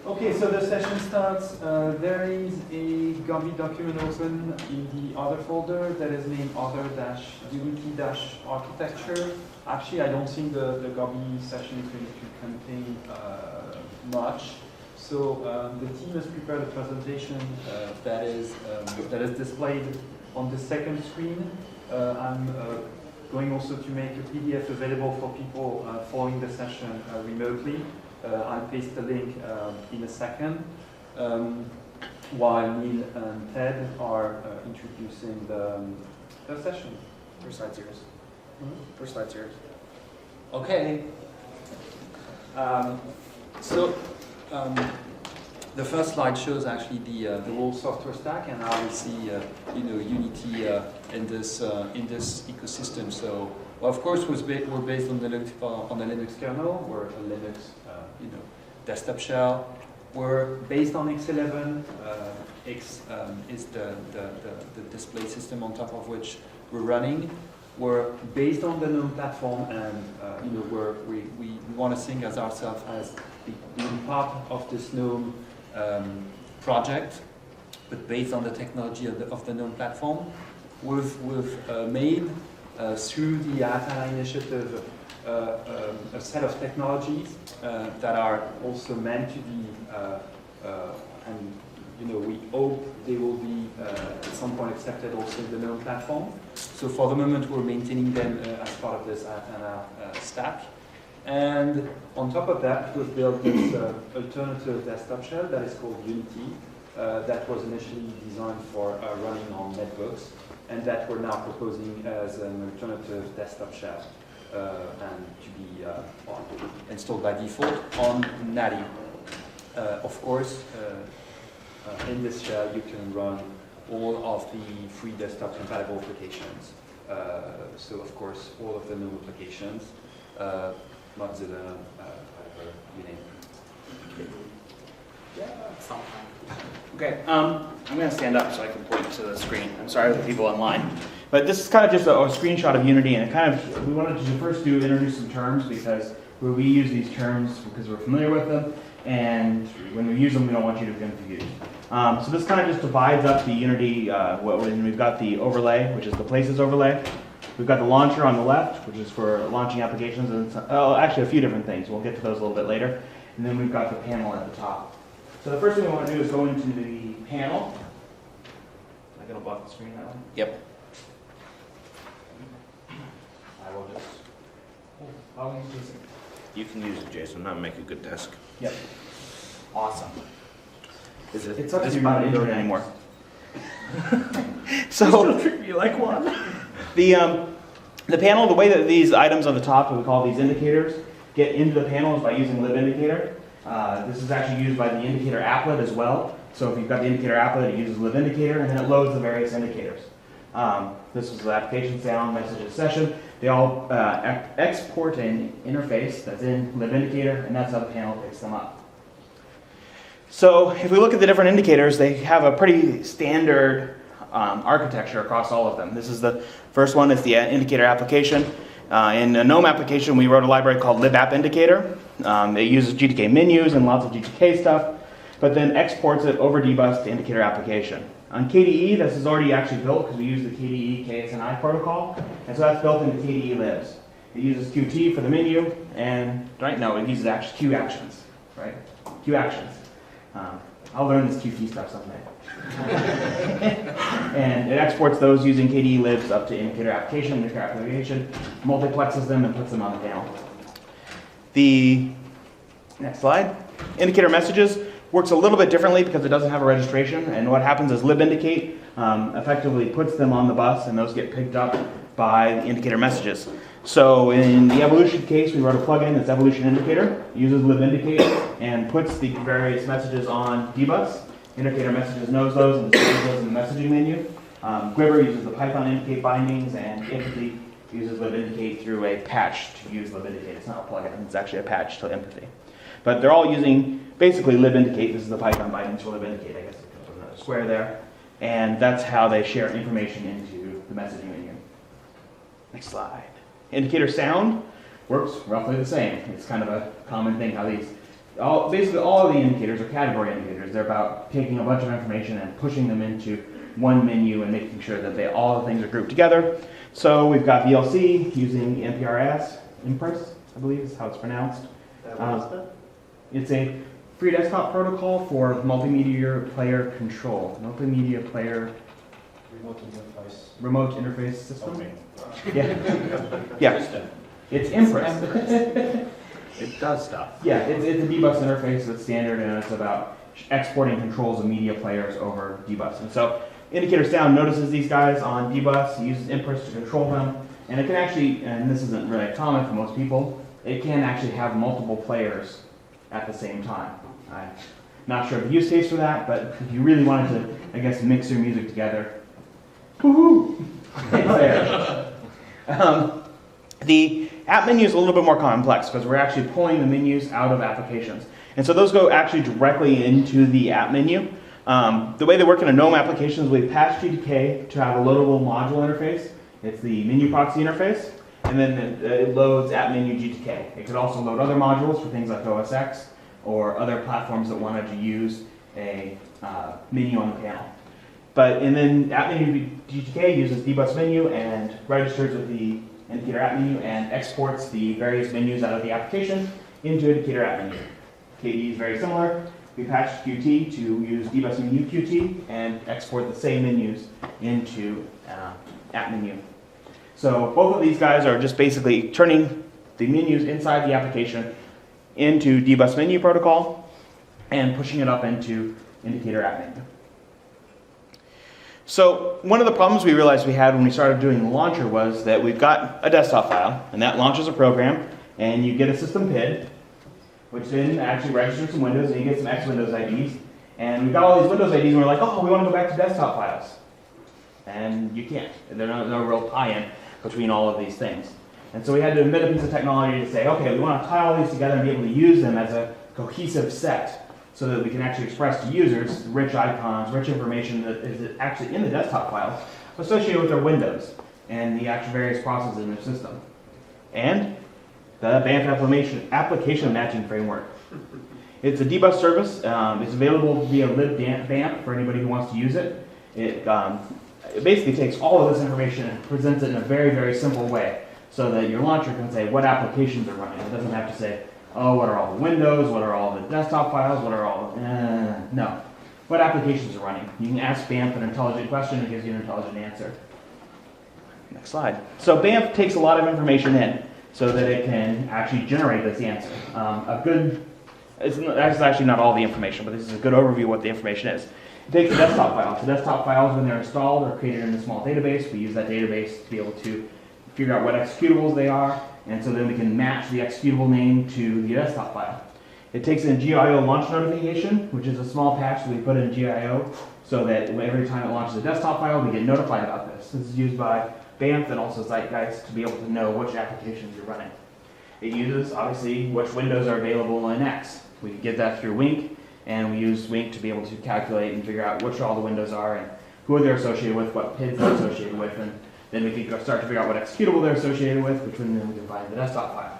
Okay, so the session starts. There is a Gabi document open in the other folder that is named other-unity-architecture. Actually, I don't think the Gabi session is going to contain much. So the team has prepared a presentation that is displayed on the second screen. I'm going also to make a PDF available for people following the session remotely. I'll paste the link in a second, while Neil and Ted are introducing the session. First slide's yours. First slide's yours. Okay. The first slide shows actually the whole software stack and how we see Unity in this ecosystem. So, well, of course, we're based on the Linux kernel. We're a Linux desktop shell. We're based on X11. X is the display system on top of which we're running. We're based on the GNOME platform, and we want to think as ourselves as being part of this GNOME project, but based on the technology of the GNOME platform. We've made through the Atala initiative a set of technologies that are also meant to be, and we hope they will be at some point accepted also in the GNOME platform. So for the moment, we're maintaining them as part of this Atala stack. And on top of that, we've built this alternative desktop shell that is called Unity, that was initially designed for running on netbooks, and that we're now proposing as an alternative desktop shell and to be installed by default on NATI. Of course, in this shell, you can run all of the free desktop compatible applications. So, of course, all of the GNOME applications. Mozilla, whatever, you name it. Yeah. Okay, I'm going to stand up so I can point to the screen. I'm sorry for the people online. But this is kind of just a screenshot of Unity, and we wanted to first introduce some terms because we use these terms because we're familiar with them, and when we use them, we don't want you to be confused. So this kind of just divides up the Unity, we've got the overlay, which is the places overlay. We've got the launcher on the left, which is for launching applications, and actually a few different things. We'll get to those a little bit later. And then we've got the panel at the top. So the first thing we want to do is go into the panel. Am I going to block the screen that way? Yep. I will just. I'll use it. You can use it, Jason. That'll make a good desk. Yep. Awesome. It's up to you not to enter it anymore. So don't treat me like one. The panel, the way that these items on the top, we call these indicators, get into the panel is by using libIndicator. This is actually used by the indicator applet as well. So if you've got the indicator applet, it uses libIndicator, and then it loads the various indicators. This is the application sound, messages, session. They all export an interface that's in libIndicator, and that's how the panel picks them up. So if we look at the different indicators, they have a pretty standard architecture across all of them. This is the first one, is the indicator application. In a GNOME application, we wrote a library called libappindicator. It uses GTK menus and lots of GTK stuff, but then exports it over dbus to indicator application. On KDE, this is already actually built because we use the KDE KSNI protocol, and so that's built into KDE libs. It uses Qt for the menu, and it uses actually Q actions, right? Q actions. I'll learn this Qt stuff someday. And it exports those using KDE libs up to indicator application, multiplexes them, and puts them on the panel. The next slide. Indicator messages works a little bit differently because it doesn't have a registration, and what happens is libIndicate effectively puts them on the bus, and those get picked up by the indicator messages. So in the evolution case, we wrote a plugin that's evolution indicator, uses libIndicate, and puts the various messages on dbus. Indicator messages knows those and displays those in the messaging menu. Quiver uses the Python indicate bindings, and Empathy uses libIndicate through a patch to use libIndicate. It's not a plugin, it's actually a patch to Empathy. But they're all using basically libIndicate. This is the Python bindings for libIndicate, I guess it comes from the square there. And that's how they share information into the messaging menu. Next slide. Indicator sound works roughly the same. It's kind of a common thing how these Basically all of the indicators are category indicators. They're about taking a bunch of information and pushing them into one menu and making sure that all the things are grouped together. So we've got VLC using MPRS, Impress, I believe is how it's pronounced. It's a free desktop protocol for multimedia player control. Multimedia player remote interface system. Okay. Yeah. Yeah. It's Impress. It does stuff. Yeah, it's a dbus interface that's standard, and it's about exporting controls of media players over dbus. And so indicator sound notices these guys on dbus, uses Impress to control them, and it can actually, and this isn't really common for most people, it can actually have multiple players at the same time. I'm not sure of the use case for that, but if you really wanted to, I guess, mix your music together, woohoo! It's there. The app menu is a little bit more complex because we're actually pulling the menus out of applications. And so those go actually directly into the app menu. The way they work in a GNOME application is we patch GTK to have a loadable module interface. It's the menu proxy interface. And then it loads app menu GTK. It could also load other modules for things like OS X or other platforms that wanted to use a menu on the panel. And then app menu GTK uses dbus menu and registers with the indicator app menu and exports the various menus out of the application into indicator app menu. KD is very similar. We patched Qt to use dbus menu Qt and export the same menus into app menu. So both of these guys are just basically turning the menus inside the application into dbus menu protocol and pushing it up into indicator app menu. So one of the problems we realized we had when we started doing the launcher was that we've got a desktop file, and that launches a program, and you get a system PID, which then actually registers some windows, and you get some X Windows IDs. And we've got all these Windows IDs, and we're like, oh, we want to go back to desktop files. And you can't. There's no real tie-in between all of these things. And so we had to invent a piece of technology to say, okay, we want to tie all these together and be able to use them as a cohesive set, so that we can actually express to users rich icons, rich information that is actually in the desktop files associated with their windows and the actual various processes in their system. And the BAMF application matching framework. It's a dbus service. It's available via libBAMF for anybody who wants to use it. It basically takes all of this information and presents it in a very, very simple way so that your launcher can say what applications are running. It doesn't have to say, oh, what are all the windows? What are all the desktop files? What are all no. What applications are running? You can ask BAMF an intelligent question and it gives you an intelligent answer. Next slide. So BAMF takes a lot of information in so that it can actually generate this answer. It's actually not all the information, but this is a good overview of what the information is. It takes the desktop files. The desktop files, when they're installed, are created in a small database. We use that database to be able to figure out what executables they are, and so then we can match the executable name to the desktop file. It takes in GIO launch notification, which is a small patch that we put in GIO so that every time it launches a desktop file, we get notified about this. This is used by BAMF and also Zeitgeist to be able to know which applications you're running. It uses, obviously, which windows are available in X. We can get that through Wink, and we use Wink to be able to calculate and figure out which all the windows are and who they're associated with, what PIDs they're associated with, and then we can start to figure out what executable they're associated with, which then we can find the desktop file.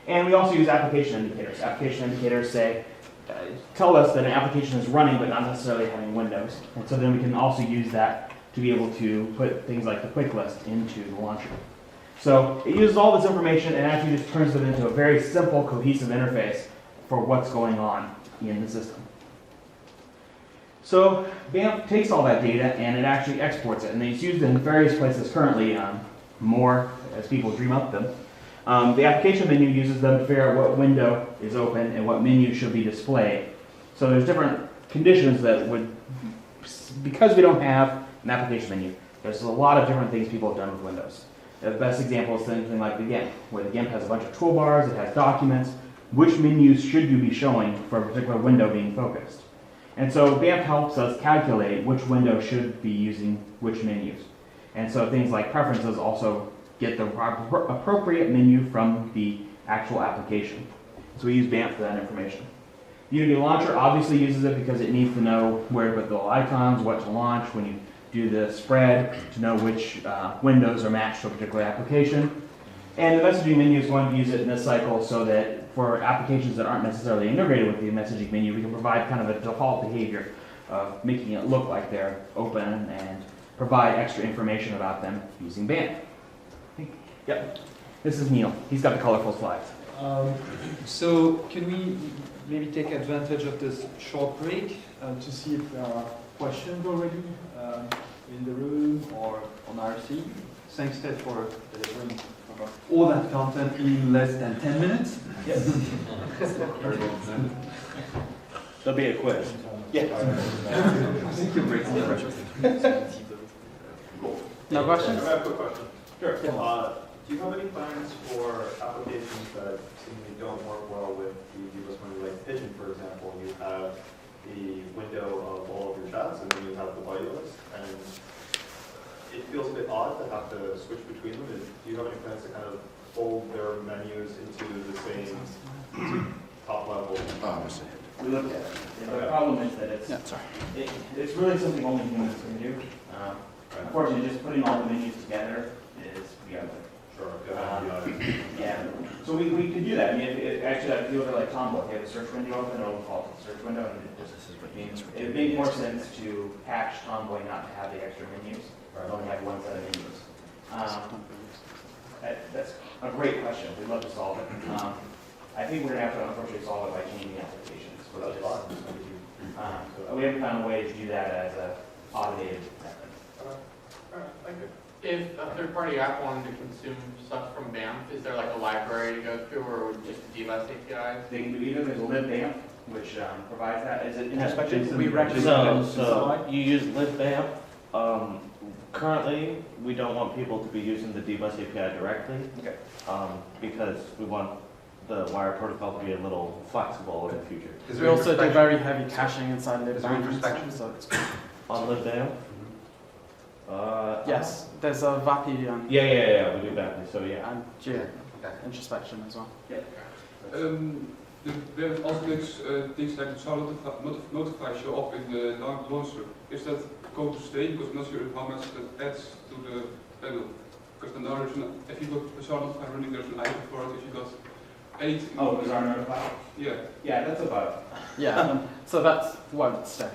And we also use application indicators. Application indicators tell us that an application is running but not necessarily having windows. And so then we can also use that to be able to put things like the quick list into the launcher. So it uses all this information and actually just turns it into a very simple, cohesive interface for what's going on in the system. So BAMF takes all that data and it actually exports it, and it's used in various places currently, more as people dream up them. The application menu uses them to figure out what window is open and what menu should be displayed. So there's different conditions that would, because we don't have an application menu, there's a lot of different things people have done with Windows. The best example is something like the GIMP, where the GIMP has a bunch of toolbars, it has documents. Which menus should you be showing for a particular window being focused? And so BAMF helps us calculate which window should be using which menus. And so things like preferences also get the appropriate menu from the actual application. So we use BAMF for that information. The Unity Launcher obviously uses it because it needs to know where to put the little icons, what to launch, when you do the spread, to know which windows are matched to a particular application. And the messaging menu is going to use it in this cycle so that for applications that aren't necessarily integrated with the messaging menu, we can provide kind of a default behavior of making it look like they're open and provide extra information about them using BAMF. Yep. This is Neil. He's got the colorful slides. So can we maybe take advantage of this short break to see if there are questions already in the room or on RC? Thanks, Ted, for delivering all that content in less than 10 minutes. Yes. There'll be a quiz. Yeah. I think you're breaking the pressure. No questions? I have a quick question. Sure. Do you have any plans for applications that seemingly don't work well with the DBus menu, like Pigeon, for example? You have the window of all of your chats, and then you have the buddy list, and it feels a bit odd to have to switch between them. Do you have any plans to kind of fold their menus into the same top level? We looked at it. The problem is that it's really something only humans can do. Unfortunately, just putting all the menus together is beyond it. Sure. Yeah. So we could do that. I mean, actually, if you look at like Tomboy, if you have a search window open, it'll default to the search window, and it would make more sense to patch Tomboy not to have the extra menus, or only have one set of menus. That's a great question. We'd love to solve it. I think we're going to have to unfortunately solve it by changing applications. We haven't found a way to do that as a automated method. All right, thank you. If a third-party app wanted to consume stuff from BAMF, is there like a library to go through, or just a DBus API? They can do either. There's a libbamf, which provides that. Is it introspection? We So you use libbamf. Currently, we don't want people to be using the DBus API directly. Okay. Because we want the wire protocol to be a little flexible in the future. We also do very heavy caching inside Is there libbamf, introspection? so it's On libbamf? yes, there's a VAPI and Yeah, we do that. So yeah. geo introspection as well. There's also things like the child notify show up in the launcher. Is that going to stay? Because I'm not sure how much that adds to the panel. Because then there's if you got the child notify running, there's an icon for it. If you got 8. Oh, was our notified? Yeah. Yeah, that's a bug. Yeah, so that won't stay.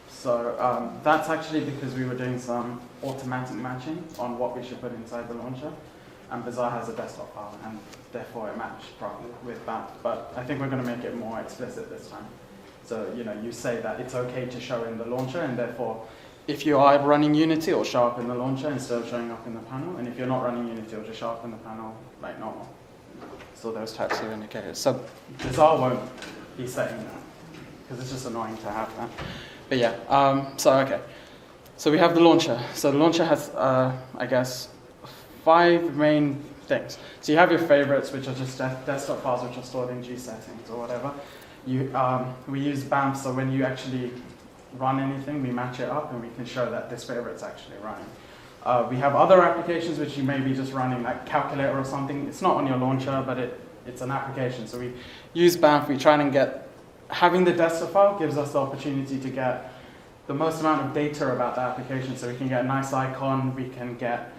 So that's actually because we were doing some automatic matching on what we should put inside the launcher, and Bazaar has a desktop file, and therefore it matched properly with BAMF. But I think we're going to make it more explicit this time. So you say that it's okay to show in the launcher, and therefore, if you are running Unity, it'll show up in the launcher instead of showing up in the panel. And if you're not running Unity, it'll just show up in the panel like normal. So those types of indicators. So Bazaar won't be setting that because it's just annoying to have that. But yeah, so we have the launcher. So the launcher has, I guess, 5 main things. So you have your favorites, which are just desktop files which are stored in G settings or whatever. We use BAMF, so when you actually run anything, we match it up and we can show that this favorite's actually running. We have other applications which you may be just running, like calculator or something. It's not on your launcher, but it's an application. So we use BAMF, we try and having the desktop file gives us the opportunity to get the most amount of data about the application. So we can get a nice icon, we can get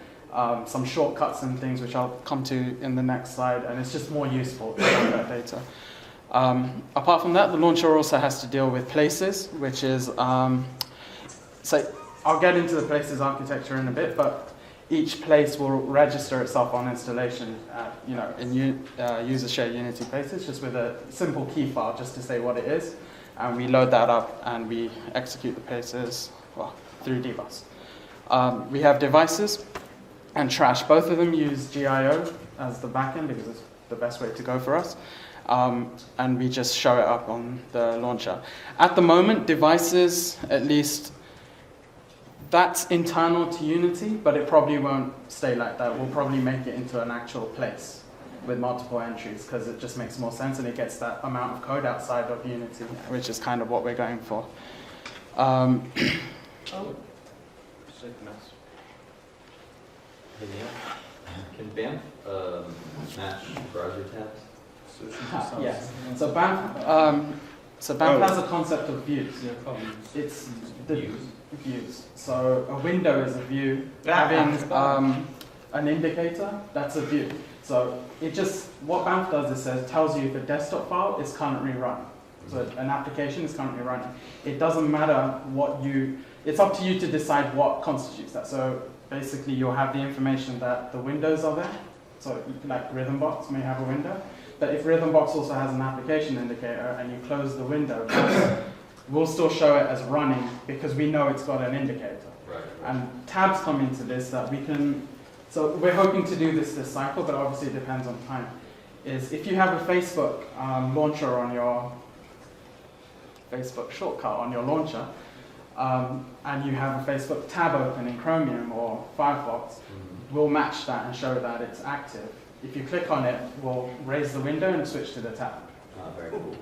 some shortcuts and things, which I'll come to in the next slide, and it's just more useful to have that data. Apart from that, the launcher also has to deal with places, which is, so I'll get into the places architecture in a bit, but each place will register itself on installation, in user shared Unity places, just with a simple key file just to say what it is. And we load that up and we execute the places through dbus. We have devices and trash. Both of them use GIO as the backend because it's the best way to go for us. And we just show it up on the launcher. At the moment, devices, at least, that's internal to Unity, but it probably won't stay like that. We'll probably make it into an actual place with multiple entries because it just makes more sense and it gets that amount of code outside of Unity, which is kind of what we're going for. Can BAMF match browser tabs? Yes. So BAMF has a concept of views. It's the views. So a window is a view having an indicator, that's a view. So it just, what BAMF does is tells you if a desktop file is currently running. So an application is currently running. It doesn't matter it's up to you to decide what constitutes that. So basically you'll have the information that the windows are there. So like Rhythmbox may have a window. But if Rhythmbox also has an application indicator and you close the window, we'll still show it as running because we know it's got an indicator. Right. And tabs come into this that we can, so we're hoping to do this cycle, but obviously it depends on time, is if you have a Facebook launcher on your, Facebook shortcut on your launcher, and you have a Facebook tab open in Chromium or Firefox, we'll match that and show that it's active. If you click on it, we'll raise the window and switch to the tab. Very cool.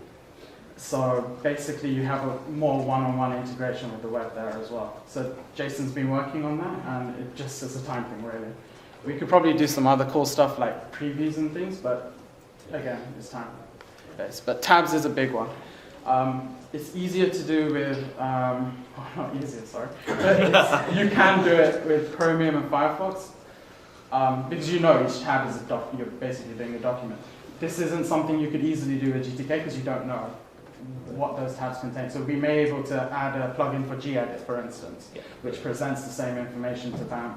So basically you have a more one-on-one integration with the web there as well. So Jason's been working on that, and it just is a time thing really. We could probably do some other cool stuff like previews and things, but again, it's time based. But tabs is a big one. It's easier to do with, well, not easier, sorry. But you can do it with Chromium and Firefox, because you know each tab is a you're basically doing a document. This isn't something you could easily do with GTK because you don't know what those tabs contain. So we may be able to add a plugin for gedit, for instance, which presents the same information to BAMF.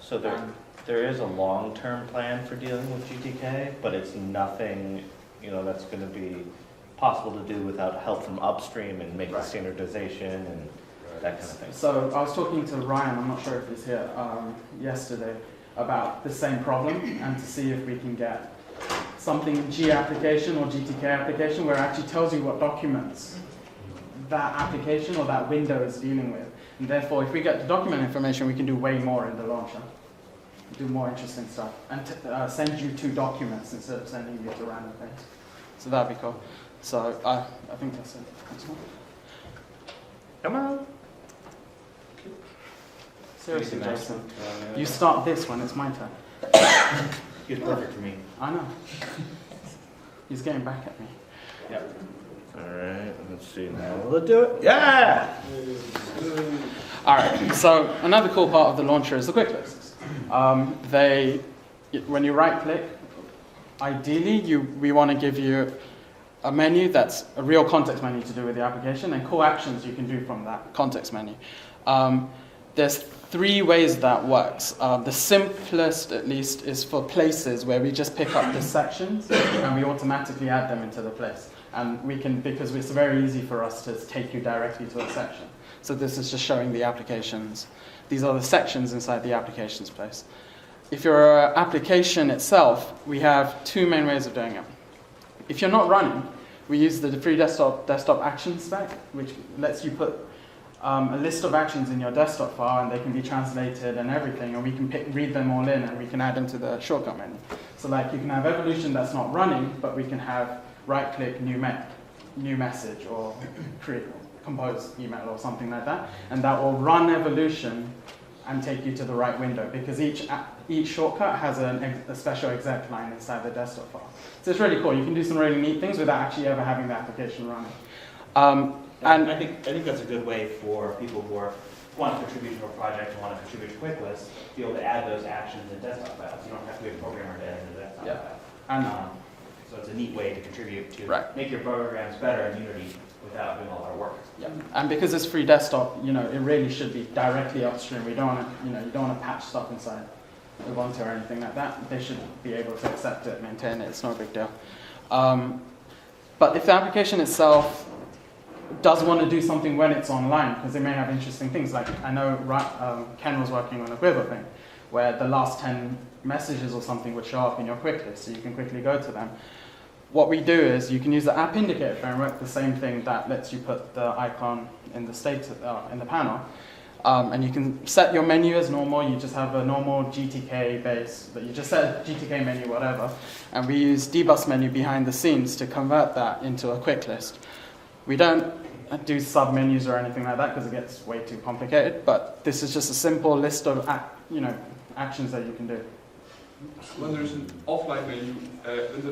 So there is a long-term plan for dealing with GTK, but it's nothing, that's going to be possible to do without help from upstream and make the standardization and that kind of thing. So I was talking to Ryan, I'm not sure if he's here, yesterday about the same problem and to see if we can get something G application or GTK application where it actually tells you what documents that application or that window is dealing with. And therefore, if we get the document information, we can do way more in the launcher. Do more interesting stuff. And send you to documents instead of sending you to random things. So that'd be cool. So I think that's it. Next one. Come on. Seriously, Jason. You start this one, it's my turn. It's perfect for me. I know. He's getting back at me. Yep. All right, let's see now. Will it do it? Yeah! All right, so another cool part of the launcher is the quick lists. When you right-click, ideally we want to give you a menu that's a real context menu to do with the application, and cool actions you can do from that context menu. There's 3 ways that works. The simplest, at least, is for places where we just pick up the sections and we automatically add them into the place. And we can, because it's very easy for us to take you directly to a section. So this is just showing the applications. These are the sections inside the applications place. If your application itself, we have 2 main ways of doing it. If you're not running, we use the free desktop action spec, which lets you put a list of actions in your desktop file, and they can be translated and everything, and we can read them all in, and we can add them to the shortcut menu. So like you can have evolution that's not running, but we can have right-click new message or compose email or something like that, and that will run evolution and take you to the right window, because each shortcut has a special exec line inside the desktop file. So it's really cool. You can do some really neat things without actually ever having the application running. And I think that's a good way for people who want to contribute to a project and want to contribute to quick lists to be able to add those actions in desktop files. You don't have to be a programmer to add in the desktop file. And so it's a neat way to contribute to make your programs better in Unity without doing a lot of work. Yeah, and because it's free desktop, it really should be directly upstream. We don't want to, you don't want to patch stuff inside Ubuntu or anything like that. They should be able to accept it, maintain it. It's no big deal. But if the application itself does want to do something when it's online, because they may have interesting things. Like I know Ken was working on a Quiver thing, where the last 10 messages or something would show up in your quick list, so you can quickly go to them. What we do is you can use the app indicator framework, the same thing that lets you put the icon in the in the panel, and you can set your menu as normal. You just have a normal GTK base, but you just set a GTK menu, whatever, and we use debus menu behind the scenes to convert that into a quick list. We don't do sub-menus or anything like that because it gets way too complicated, but this is just a simple list of actions that you can do. When there's an offline menu,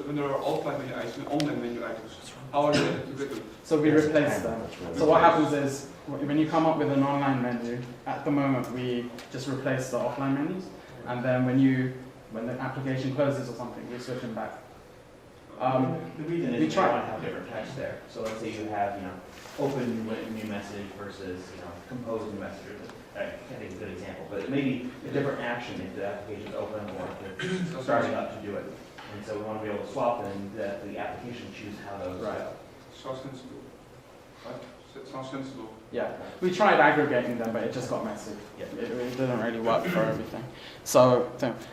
when there are offline menu items and online menu items, how are they integrated? So we replace them. So what happens is, when you come up with an online menu, at the moment we just replace the offline menus, and then when the application closes or something, we switch them back. The reason we is you try- want to have different text there. So let's say you have, open new message versus, compose new message. I can't think of a good example, but it may be a different action if the application is open or if they're starting up to do it. And so we want to be able to swap and that the application choose how those Right. go. Sounds sensible. Right? Sounds sensible. Yeah, we tried aggregating them, but it just got messy. Yeah. It didn't really work for everything.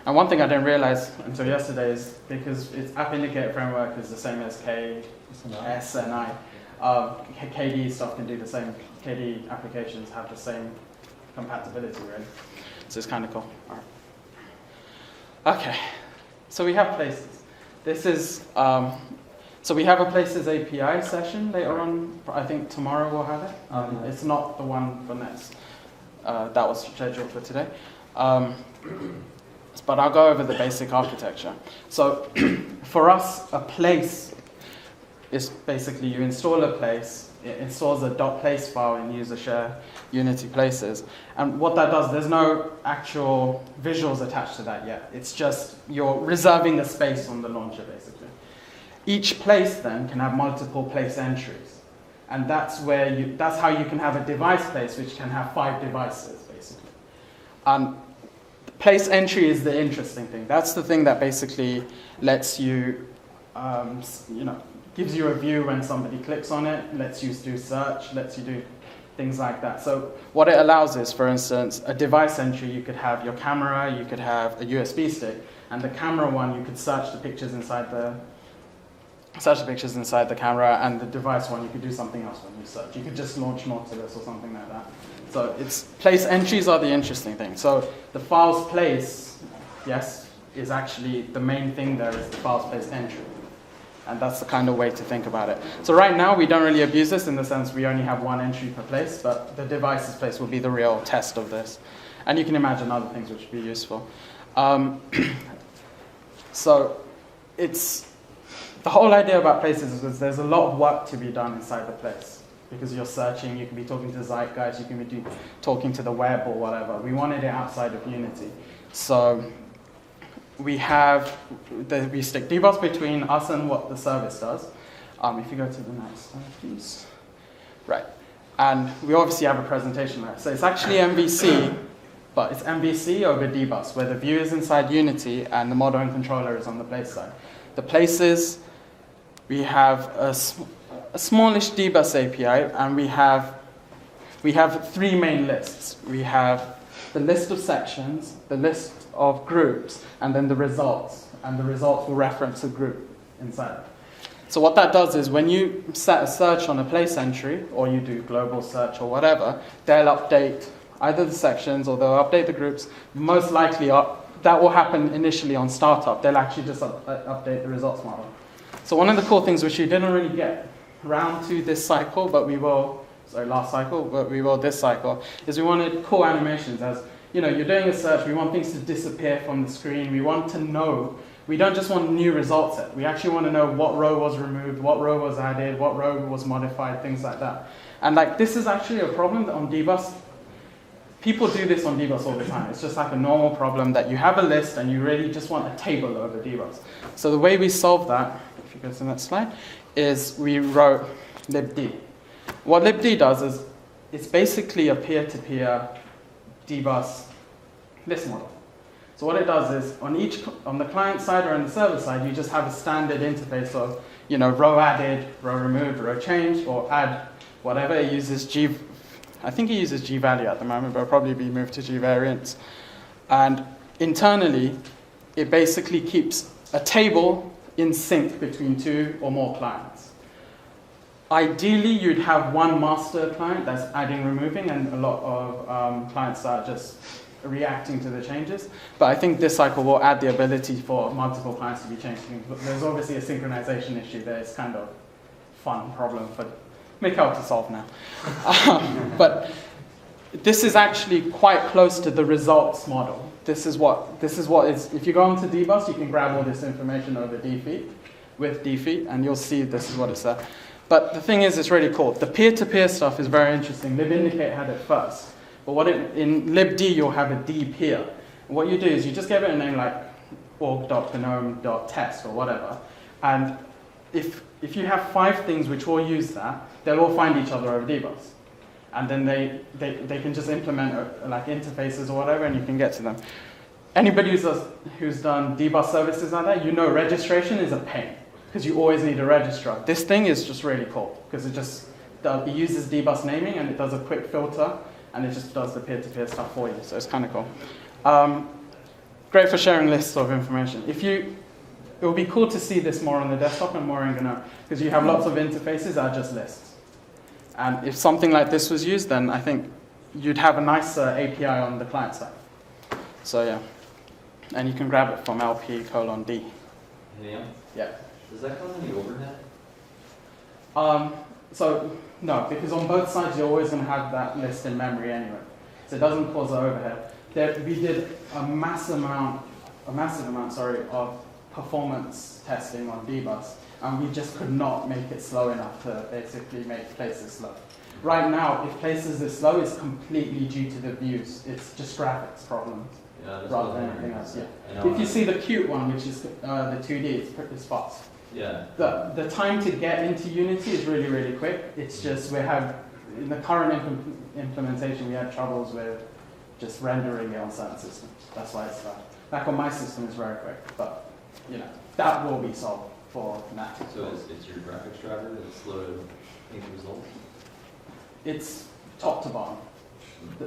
And one thing I didn't realize until yesterday is because its app indicator framework is the same as S and I. KDE stuff can do the same. KDE applications have the same compatibility, really. So it's kind of cool. All right. Okay, so we have places. This is so we have a places API session later on. I think tomorrow we'll have it. It's not the one for next. That was scheduled for today. But I'll go over the basic architecture. So for us, a place is basically you install a place, it installs a .place file in user share Unity places. And what that does, there's no actual visuals attached to that yet. It's just you're reserving a space on the launcher, basically. Each place then can have multiple place entries. And that's how you can have a device place which can have 5 devices, basically. Place entry is the interesting thing. That's the thing that basically lets you, gives you a view when somebody clicks on it, lets you do search, lets you do things like that. So what it allows is, for instance, a device entry, you could have your camera, you could have a USB stick, and the camera one, you could search the pictures inside the camera, and the device one, you could do something else when you search. You could just launch Nautilus or something like that. So place entries are the interesting thing. So the files place, yes, is actually the main thing there is the files place entry. And that's the kind of way to think about it. So right now we don't really abuse this in the sense we only have 1 entry per place, but the devices place will be the real test of this. And you can imagine other things which would be useful. So the whole idea about places is there's a lot of work to be done inside the place. Because you're searching, you can be talking to Zeitgeist, you can be talking to the web or whatever. We wanted it outside of Unity. So we stick dbus between us and what the service does. If you go to the next slide, please. Right. And we obviously have a presentation there. So it's actually MVC, but it's MVC over dbus, where the view is inside Unity and the model and controller is on the place side. The places, we have a smallish dbus API, and we have 3 main lists. We have the list of sections, the list of groups, and then the results. And the results will reference a group inside. So what that does is when you set a search on a place entry, or you do global search or whatever, they'll update either the sections or they'll update the groups. Most likely, that will happen initially on startup. They'll actually just update the results model. So one of the cool things which you didn't really get around to this cycle, but we will, last cycle, but we will this cycle, is we wanted cool animations. As you're doing a search, we want things to disappear from the screen. We want to know, we don't just want new result set. We actually want to know what row was removed, what row was added, what row was modified, things like that. And this is actually a problem that on dbus. People do this on dbus all the time. It's just like a normal problem that you have a list and you really just want a table over dbus. So the way we solve that, if you go to the next slide, is we wrote libd. What libd does is it's basically a peer-to-peer dbus list model. So what it does is on the client side or on the server side, you just have a standard interface of row added, row removed, row changed, or add whatever. It uses I think it uses gvalue at the moment, but it'll probably be moved to gvariance. And internally, it basically keeps a table in sync between 2 or more clients. Ideally, you'd have one master client that's adding, removing, and a lot of clients that are just reacting to the changes. But I think this cycle will add the ability for multiple clients to be changing. There's obviously a synchronization issue there. It's kind of a fun problem for Mikhail to solve now. But this is actually quite close to the results model. This is what is, if you go onto dbus, you can grab all this information over dfeed, with dfeed, and you'll see this is what it's there. But the thing is, it's really cool. The peer-to-peer stuff is very interesting. libindicate had it first. But in libd, you'll have a dpeer. What you do is you just give it a name like org.gnome.test or whatever, and if you have 5 things which all use that, they'll all find each other over dbus. And then they can just implement like interfaces or whatever, and you can get to them. Anybody who's done dbus services like that, you know registration is a pain, because you always need a registrar. This thing is just really cool, because it uses dbus naming, and it does a quick filter, and it just does the peer-to-peer stuff for you, so it's kind of cool. Great for sharing lists of information. It would be cool to see this more on the desktop and more in GNOME, because you have lots of interfaces that are just lists. And if something like this was used, then I think you'd have a nice API on the client side. So yeah, and you can grab it from LP:D. Yeah. Yeah. Does that cause any overhead? So no, because on both sides you're always going to have that list in memory anyway. So it doesn't cause overhead. We did a massive amount of performance testing on dbus, and we just could not make it slow enough to basically make places slow. Right now, if places is slow, it's completely due to the views. It's just graphics problems rather than anything else. Yeah. If you see the cute one, which is the 2D, it's fast. Yeah. The time to get into Unity is really, really quick. It's just in the current implementation, we had troubles with just rendering it on certain systems. That's why it's fast. Like on my system, it's very quick, but that will be solved for now. So it's your graphics driver that's slow to make the results? It's top to bottom.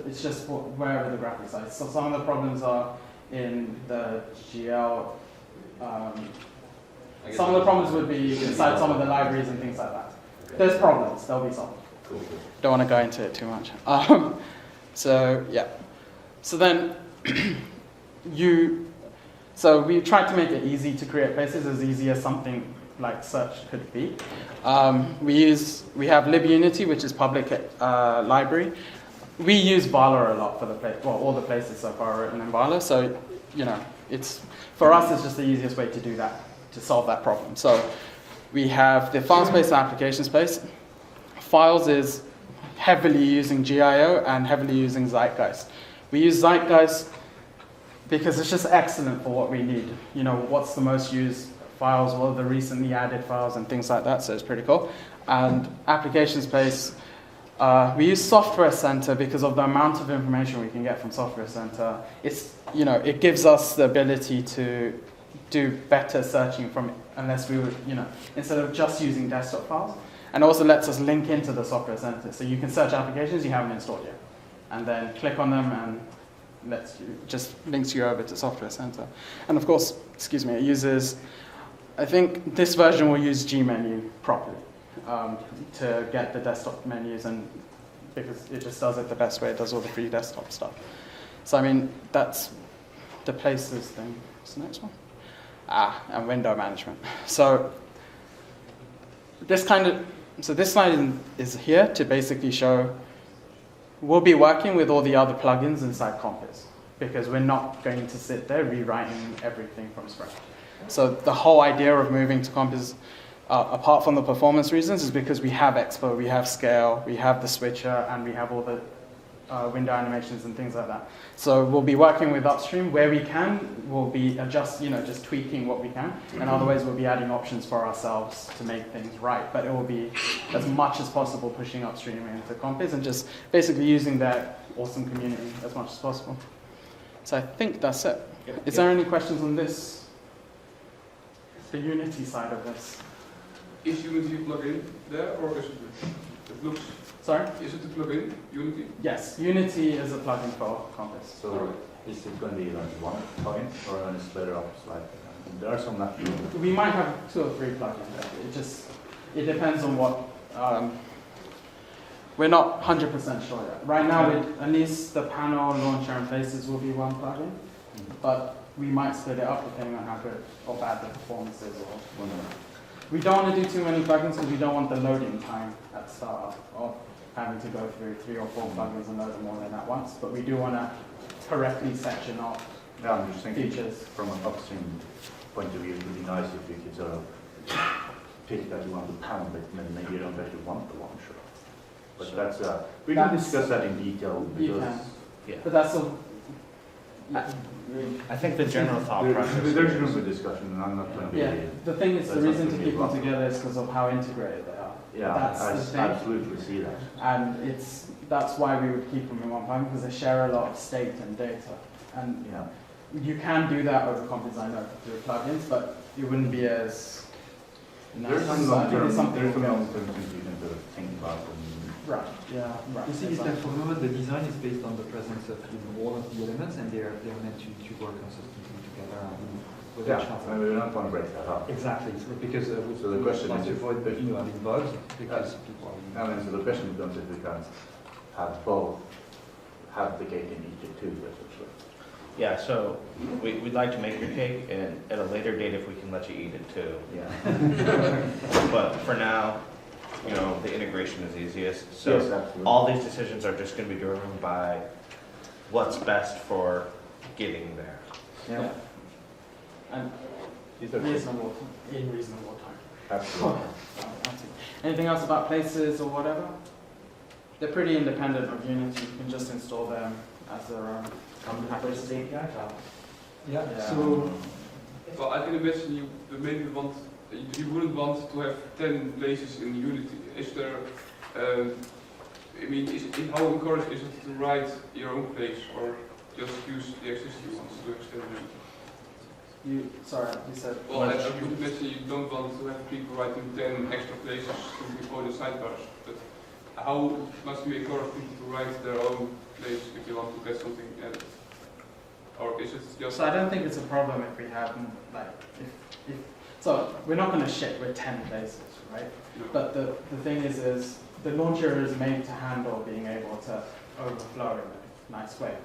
It's just wherever the graphics are. So some of the problems are in the GL. Some of the problems would be inside some of the libraries and things like that. Okay. There's problems. They'll be solved. Cool. Don't want to go into it too much. So yeah. So then So we tried to make it easy to create places, as easy as something like search could be. We have libunity, which is public library. We use Vala a lot for all the places so far are written in Vala. So for us, it's just the easiest way to do that, to solve that problem. So we have the file space and application space. Files is heavily using GIO and heavily using Zeitgeist. We use Zeitgeist because it's just excellent for what we need. What's the most used files, what are the recently added files and things like that, so it's pretty cool. And application space, we use Software Center because of the amount of information we can get from Software Center. It gives us the ability to do better searching instead of just using desktop files. And also lets us link into the Software Center. So you can search applications you haven't installed yet. And then click on them and just links you over to Software Center. And of course, it uses, I think this version will use Gmenu properly to get the desktop menus, and because it just does it the best way, it does all the free desktop stuff. So that's the places thing. What's the next one? And window management. So this slide is here to basically show we'll be working with all the other plugins inside Compass, because we're not going to sit there rewriting everything from scratch. So the whole idea of moving to Compass, apart from the performance reasons, is because we have Expo, we have Scale, we have the switcher, and we have all the window animations and things like that. So we'll be working with upstream where we can. We'll be just tweaking what we can, and otherwise we'll be adding options for ourselves to make things right. But it will be as much as possible pushing upstream into Compass and just basically using their awesome community as much as possible. So I think that's it. Is there any questions on this? The Unity side of this. Is Unity a plugin there, or is it? It looks. Sorry? Is it a plugin, Unity? Yes, Unity is a plugin for Compass. So is it going to be like one plugin, or going to split it up? There are some that we might have 2 or 3 plugins. It depends on what. We're not 100% sure yet. Right now, at least the panel, launcher, and faces will be one plugin, but we might split it up depending on how good or bad the performance is. We don't want to do too many plugins because we don't want the loading time at startup of having to go through 3 or 4 plugins and load them all in at once. But we do want to correctly section off I'm just thinking features. From an upstream point of view, it would be nice if you could sort of pick that you want the panel, but maybe you don't actually want the launcher. But we can discuss that in detail. You Because, can. yeah. But that's I think the general thought process. There's room for discussion, and I'm not going to be. Yeah, the thing is, the That's reason to absolutely keep them right. together is because of how integrated they are. Yeah, That's I the thing. absolutely see that. And that's why we would keep them in one plan, because they share a lot of state and data. And Yeah. you can do that over Comp Designer through plugins, but it wouldn't be as nice. There's some So I think long-term, it's something there's some we'll long-term things you can sort of think about. Right, yeah, right. You see, exactly. for the moment, the design is based on the presence of all of the elements, and they're meant to work consistently together with each Yeah, other. I mean, we don't want to break that up. Exactly, so because So the question want is to if- avoid having bugs because people I mean, so the question becomes if we can have both, have the cake and eat it too, essentially. Yeah, so we'd like to make your cake, and at a later date, if we can let you eat it too. Yeah. But for now, you know, the integration is easiest. Yes, So absolutely. all these decisions are just going to be driven by what's best for getting there. Yeah. And These are reasonable, in reasonable time. absolutely. Anything else about places or whatever? They're pretty independent of Unity. You can just install them as their own. Places API file. Yeah, Yeah. so, well, I can imagine you maybe you wouldn't want to have 10 places in Unity. Is there, I mean, how encouraged is it to write your own place or just use the existing ones to extend them? Sorry, you said. Well, I would imagine you don't want to have people writing 10 extra places to deploy the sidebars, but how must we encourage people to write their own place if they want to get something added? Or is it just... So I don't think it's a problem if we have, like, if so we're not going to ship with 10 places, right? No. But the thing is the launcher is made to handle being able to overflow in a nice way,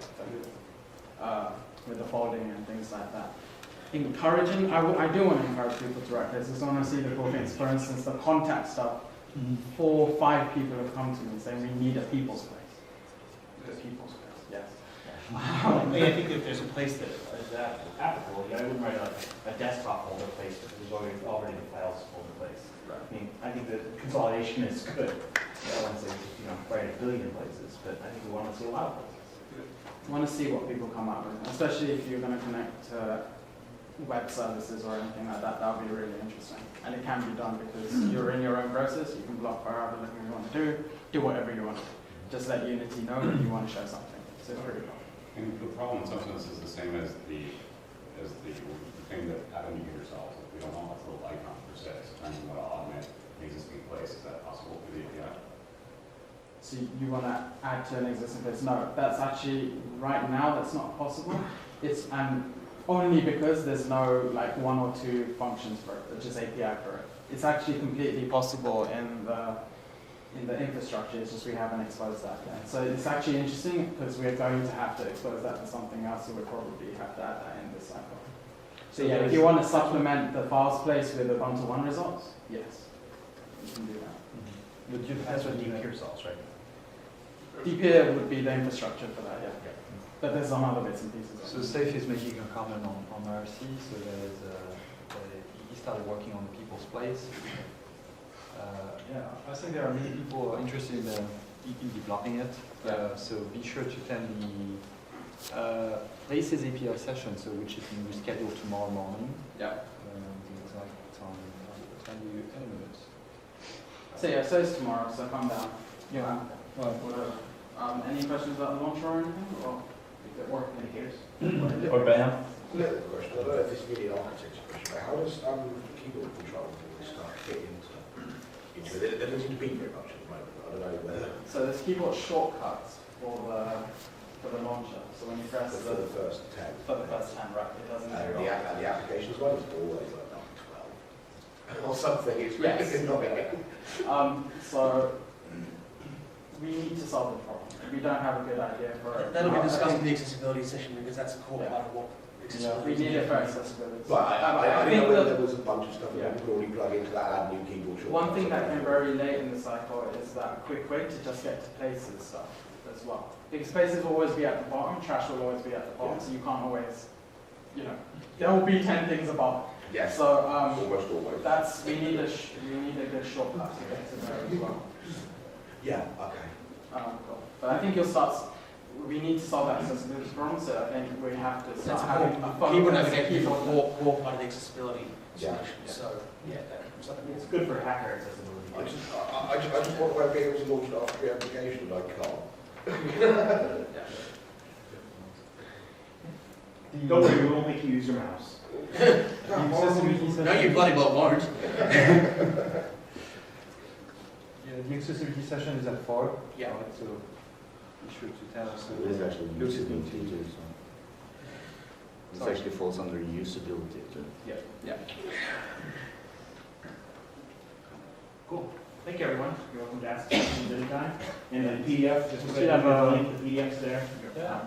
with the folding and things like that. Encouraging, I do want to encourage people to write places. I want to see the cool things. For instance, the contact stuff. 4 or 5 people have come to me saying we need a people's place. A people's place, yes. I think if there's a place that is applicable, I wouldn't write a desktop folder place if there's already a files folder place. Right. I mean, I think that consolidation is good. I want to say, write a billion places, but I think we want to see a lot of places. I want to see what people come up with, especially if you're going to connect to web services or anything like that. That would be really interesting. And it can be done because you're in your own process. You can block wherever you want to do whatever you want. Just let Unity know that you want to show something. So it's pretty cool. And the problem in some sense is the same as the thing that Adam user solves. We don't want a little icon per se. So trying to automate an existing place, is that possible through the API? So you want to add to an existing place? No, that's actually right now that's not possible. It's only because there's no like 1 or 2 functions for it, which is API for it. It's actually completely possible in the infrastructure. It's just we haven't exposed that yet. So it's actually interesting because we're going to have to expose that to something else, so we'll probably have to add that in this cycle. So yeah, if you want to supplement the files place with Ubuntu 1 results, yes, you can do that. But that's what DPeer solves, right? DPeer would be the infrastructure for that, yeah. But there's some other bits and pieces. So Safe is making a comment on RC, so he started working on the people's place. Yeah, I think there are many people interested in developing it. So be sure to attend the Places API session, so which is being rescheduled tomorrow morning. Yeah. The exact time I'll tell you in a minute. So yeah, so it's tomorrow, so come down. Yeah. Whatever. Any questions about the launcher or anything? Or indicators? Or BAM? Little question, I don't know if it's really an architecture question, but how does keyboard control start fit into it? There doesn't seem to be very much at the moment. I don't know whether. So there's keyboard shortcuts for the launcher. So when you press For the first 10. for the first 10, right, it doesn't And do it. the application as well is always like number 12. Or something, it's Yes. really not. So we need to solve the problem. We don't have a good idea for it. That'll be discussed in the accessibility session because that's a core part of what accessibility We need it for accessibility. But I think didn't know whether that there was a bunch of stuff that we could already plug into that, add new keyboard shortcuts. one thing that came very late in the cycle is that quick way to just get to places stuff as well. Because places will always be at the bottom, trash will always be at the bottom, so you can't always, there will be 10 things above. Yes. So Almost always. we need a good shortcut to get to there as well. Yeah, okay. Cool. But I think you'll start. we need to solve that accessibility problem, so I think we have to start That's a having a focus. People don't get people walk part of the accessibility Yeah. solution, so, yeah, that comes up. It's good for hacker accessibility. I just want to be able to launch an R3 application, and I can't. Don't worry, we won't make you use your mouse. No, you bloody well won't. Yeah, the accessibility session is at 4. Yeah. Right, so be sure to tell us. It is actually usability too, so. This Sorry. actually falls under usability too. Cool. Thank you, everyone. You're welcome to ask questions anytime. And then PDF, just We have a link to the PDFs there. Yeah.